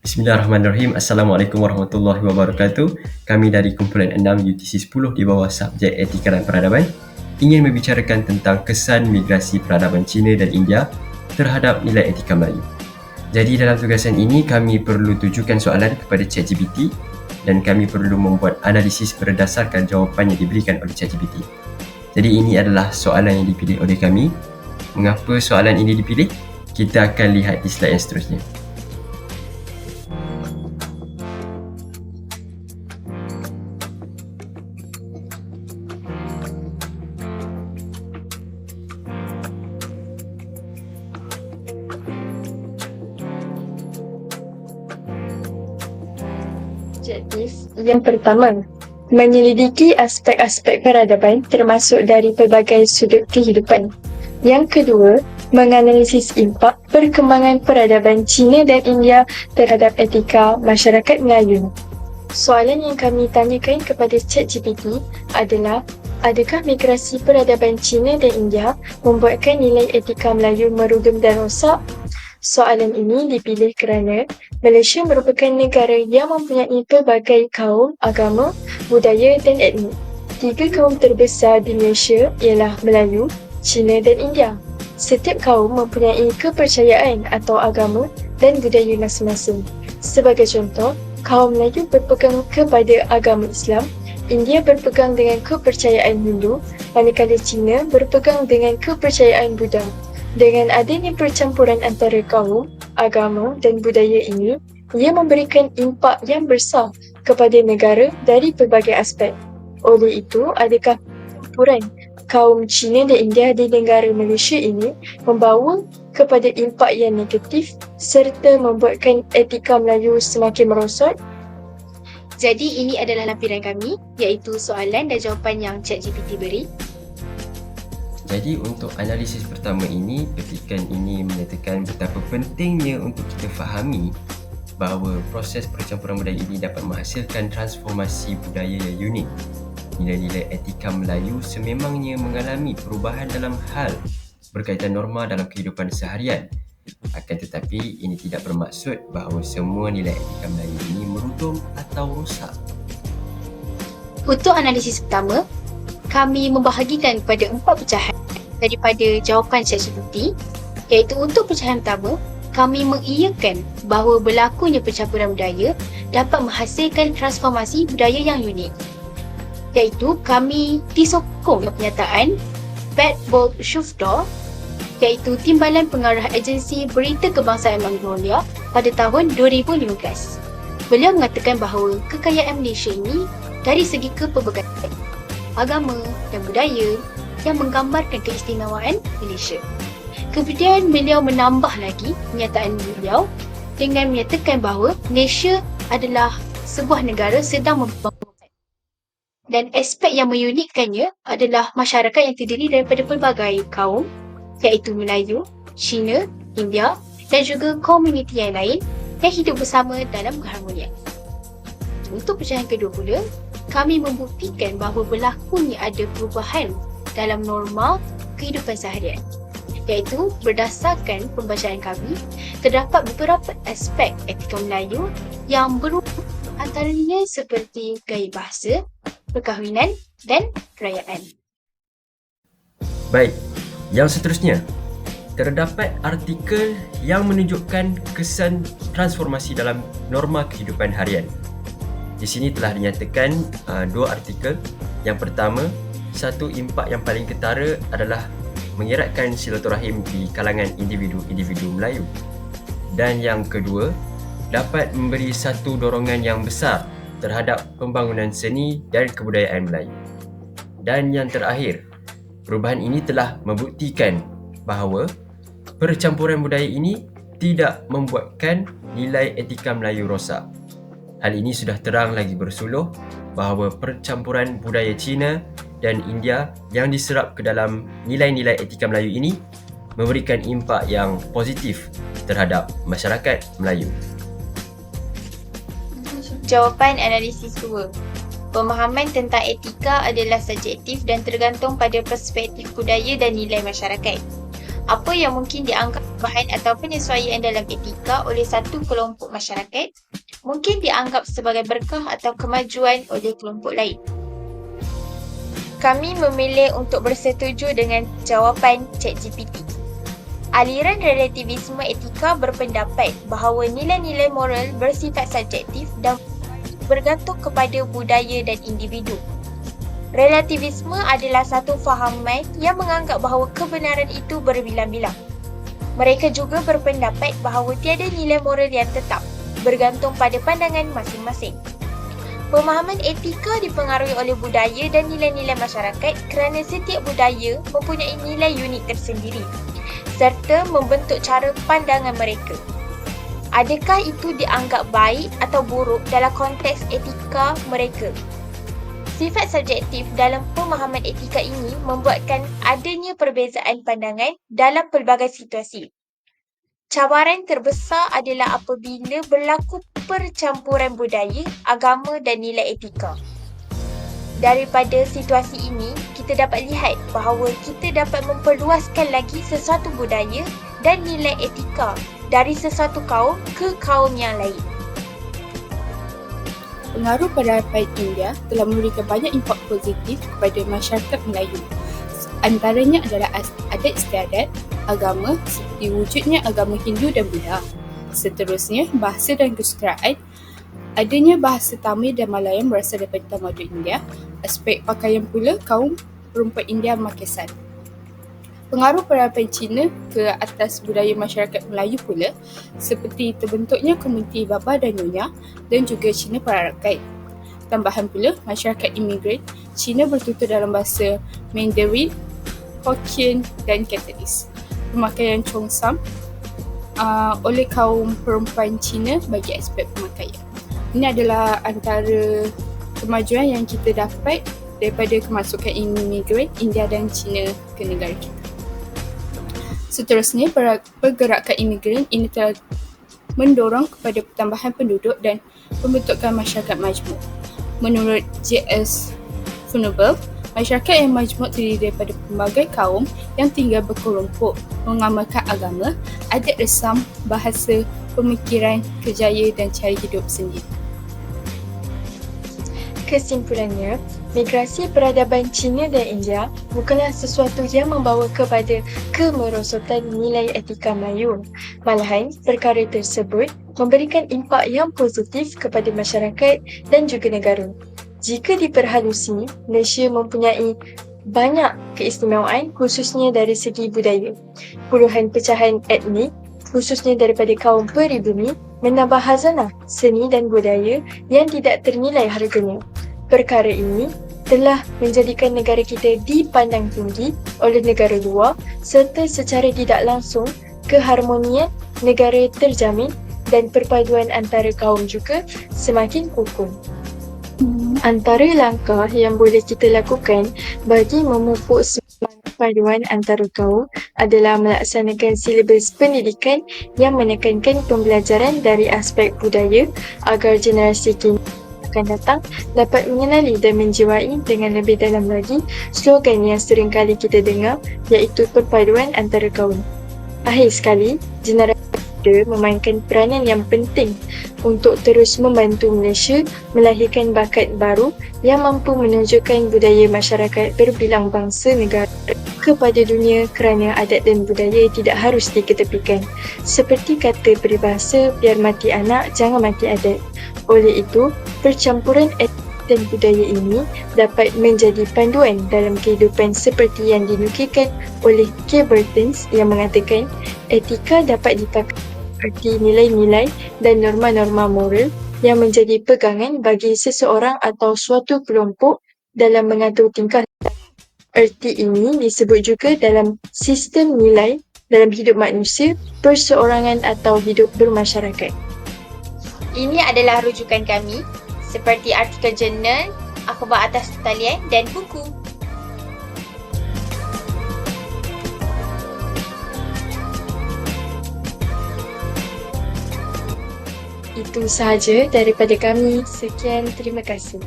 Bismillahirrahmanirrahim. Assalamualaikum warahmatullahi wabarakatuh. Kami dari kumpulan 6 UTC 10 di bawah subjek Etika dan Peradaban ingin membicarakan tentang kesan migrasi peradaban Cina dan India terhadap nilai etika Melayu. Jadi dalam tugasan ini kami perlu tujukan soalan kepada ChatGPT dan kami perlu membuat analisis berdasarkan jawapan yang diberikan oleh ChatGPT. Jadi ini adalah soalan yang dipilih oleh kami. Mengapa soalan ini dipilih? Kita akan lihat di slide yang seterusnya. Objektif yang pertama, menyelidiki aspek-aspek peradaban termasuk dari pelbagai sudut kehidupan. Yang kedua, menganalisis impak perkembangan peradaban Cina dan India terhadap etika masyarakat Melayu. Soalan yang kami tanyakan kepada ChatGPT adalah, adakah migrasi peradaban Cina dan India membuatkan nilai etika Melayu merudum dan rosak? Soalan ini dipilih kerana Malaysia merupakan negara yang mempunyai pelbagai kaum, agama, budaya dan etnik. Tiga kaum terbesar di Malaysia ialah Melayu, Cina dan India. Setiap kaum mempunyai kepercayaan atau agama dan budaya masing-masing. Sebagai contoh, kaum Melayu berpegang kepada agama Islam, India berpegang dengan kepercayaan Hindu, manakala Cina berpegang dengan kepercayaan Buddha. Dengan adanya percampuran antara kaum, agama dan budaya ini, ia memberikan impak yang besar kepada negara dari pelbagai aspek. Oleh itu, adakah percampuran kaum Cina dan India di negara Malaysia ini membawa kepada impak yang negatif serta membuatkan etika Melayu semakin merosot? Jadi ini adalah lampiran kami, iaitu soalan dan jawapan yang ChatGPT beri. Jadi untuk analisis pertama ini, petikan ini menyatakan betapa pentingnya untuk kita fahami bahawa proses percampuran budaya ini dapat menghasilkan transformasi budaya yang unik. Nilai-nilai etika Melayu sememangnya mengalami perubahan dalam hal berkaitan norma dalam kehidupan seharian. Akan tetapi ini tidak bermaksud bahawa semua nilai etika Melayu ini merudum atau rosak. Untuk analisis pertama, kami membahagikan kepada 4 pecahan daripada jawapan ChatGPT, iaitu untuk pecahan pertama, kami mengiyakan bahawa berlakunya percampuran budaya dapat menghasilkan transformasi budaya yang unik. Iaitu kami disokong pernyataan Pat Bolshevdor, iaitu Timbalan Pengarah Agensi Berita Kebangsaan Mongolia pada tahun 2015. Beliau mengatakan bahawa kekayaan Malaysia ini dari segi kepelbagaian agama dan budaya yang menggambarkan keistimewaan Malaysia. Kemudian beliau menambah lagi pernyataan beliau dengan menyatakan bahawa Malaysia adalah sebuah negara sedang membangun. Dan aspek yang menyunikkannya adalah masyarakat yang terdiri daripada pelbagai kaum, iaitu Melayu, Cina, India dan juga komuniti yang lain yang hidup bersama dalam keharmonian. Untuk pecahan kedua pula, kami membuktikan bahawa berlakunya ada perubahan dalam norma kehidupan seharian. Iaitu berdasarkan pembacaan kami, terdapat beberapa aspek etika Melayu yang berubah, antaranya seperti gaya bahasa, perkahwinan dan perayaan. Baik, yang seterusnya. Terdapat artikel yang menunjukkan kesan transformasi dalam norma kehidupan harian. Di sini telah dinyatakan 2 artikel. Yang pertama, satu impak yang paling ketara adalah mengeratkan silaturahim di kalangan individu-individu Melayu. Dan yang kedua, dapat memberi satu dorongan yang besar terhadap pembangunan seni dan kebudayaan Melayu. Dan yang terakhir, perubahan ini telah membuktikan bahawa percampuran budaya ini tidak membuatkan nilai etika Melayu rosak. Hal ini sudah terang lagi bersuluh bahawa percampuran budaya Cina dan India yang diserap ke dalam nilai-nilai etika Melayu ini memberikan impak yang positif terhadap masyarakat Melayu. Jawapan analisis 2. Pemahaman tentang etika adalah subjektif dan tergantung pada perspektif budaya dan nilai masyarakat. Apa yang mungkin dianggap perubahan atau penyesuaian dalam etika oleh satu kelompok masyarakat mungkin dianggap sebagai berkah atau kemajuan oleh kelompok lain. Kami memilih untuk bersetuju dengan jawapan ChatGPT. Aliran relativisme etika berpendapat bahawa nilai-nilai moral bersifat subjektif dan bergantung kepada budaya dan individu. Relativisme adalah satu fahaman yang menganggap bahawa kebenaran itu berbilang-bilang. Mereka juga berpendapat bahawa tiada nilai moral yang tetap, bergantung pada pandangan masing-masing. Pemahaman etika dipengaruhi oleh budaya dan nilai-nilai masyarakat kerana setiap budaya mempunyai nilai unik tersendiri serta membentuk cara pandangan mereka. Adakah itu dianggap baik atau buruk dalam konteks etika mereka? Sifat subjektif dalam pemahaman etika ini membuatkan adanya perbezaan pandangan dalam pelbagai situasi. Cabaran terbesar adalah apabila berlaku percampuran budaya, agama dan nilai etika. Daripada situasi ini, kita dapat lihat bahawa kita dapat memperluaskan lagi sesuatu budaya dan nilai etika dari sesuatu kaum ke kaum yang lain. Pengaruh peradaban India telah memberikan banyak impak positif kepada masyarakat Melayu. Antaranya adalah adat istiadat, agama seperti wujudnya agama Hindu dan Buddha. Seterusnya, bahasa dan kesusastraan. Adanya bahasa Tamil dan Malayan berasal daripada tamadun India. Aspek pakaian pula, kaum perempuan India Marquesan. Pengaruh peradaban Cina ke atas budaya masyarakat Melayu pula, seperti terbentuknya komuniti Baba dan Nyonya dan juga Cina Perarakan. Tambahan pula, masyarakat imigran Cina bertutur dalam bahasa Mandarin, Hokkien dan Cantonese. Pemakaian Cheongsam oleh kaum perempuan Cina bagi aspek pemakaian. Ini adalah antara kemajuan yang kita dapat daripada kemasukan imigran India dan Cina ke negara kita. Seterusnya, pergerakan imigran ini telah mendorong kepada pertambahan penduduk dan pembentukan masyarakat majmuk. Menurut J.S. Furnivall, masyarakat yang majmuk terdiri daripada pelbagai kaum yang tinggal berkelompok, mengamalkan agama, adat resam, bahasa, pemikiran, kerjaya dan cara hidup sendiri. Kesimpulannya, migrasi peradaban Cina dan India bukanlah sesuatu yang membawa kepada kemerosotan nilai etika Melayu. Malahan, perkara tersebut memberikan impak yang positif kepada masyarakat dan juga negara. Jika diperhalusi, Malaysia mempunyai banyak keistimewaan khususnya dari segi budaya. Puluhan pecahan etnik khususnya daripada kaum peribumi menambah khazanah seni dan budaya yang tidak ternilai harganya. Perkara ini telah menjadikan negara kita dipandang tinggi oleh negara luar serta secara tidak langsung keharmonian negara terjamin dan perpaduan antara kaum juga semakin kukuh. Antara langkah yang boleh kita lakukan bagi memupuk semangat perpaduan antara kaum adalah melaksanakan silibus pendidikan yang menekankan pembelajaran dari aspek budaya agar generasi kini akan datang dapat mengenali dan menjiwai dengan lebih dalam lagi slogan yang sering kali kita dengar, iaitu perpaduan antara kaum. Akhir sekali, generasi muda memainkan peranan yang penting untuk terus membantu Malaysia melahirkan bakat baru yang mampu menunjukkan budaya masyarakat berbilang bangsa negara kepada dunia kerana adat dan budaya tidak harus diketepikan. Seperti kata peribahasa, biar mati anak, jangan mati adat. Oleh itu, percampuran etnik dan budaya ini dapat menjadi panduan dalam kehidupan seperti yang dinukilkan oleh K. Burtons yang mengatakan etika dapat dipakai seperti nilai-nilai dan norma-norma moral yang menjadi pegangan bagi seseorang atau suatu kelompok dalam mengatur tingkah. Erti ini disebut juga dalam sistem nilai dalam hidup manusia, perseorangan atau hidup bermasyarakat. Ini adalah rujukan kami seperti artikel jurnal, akhbar atas talian dan buku. Itu sahaja daripada kami. Sekian, terima kasih.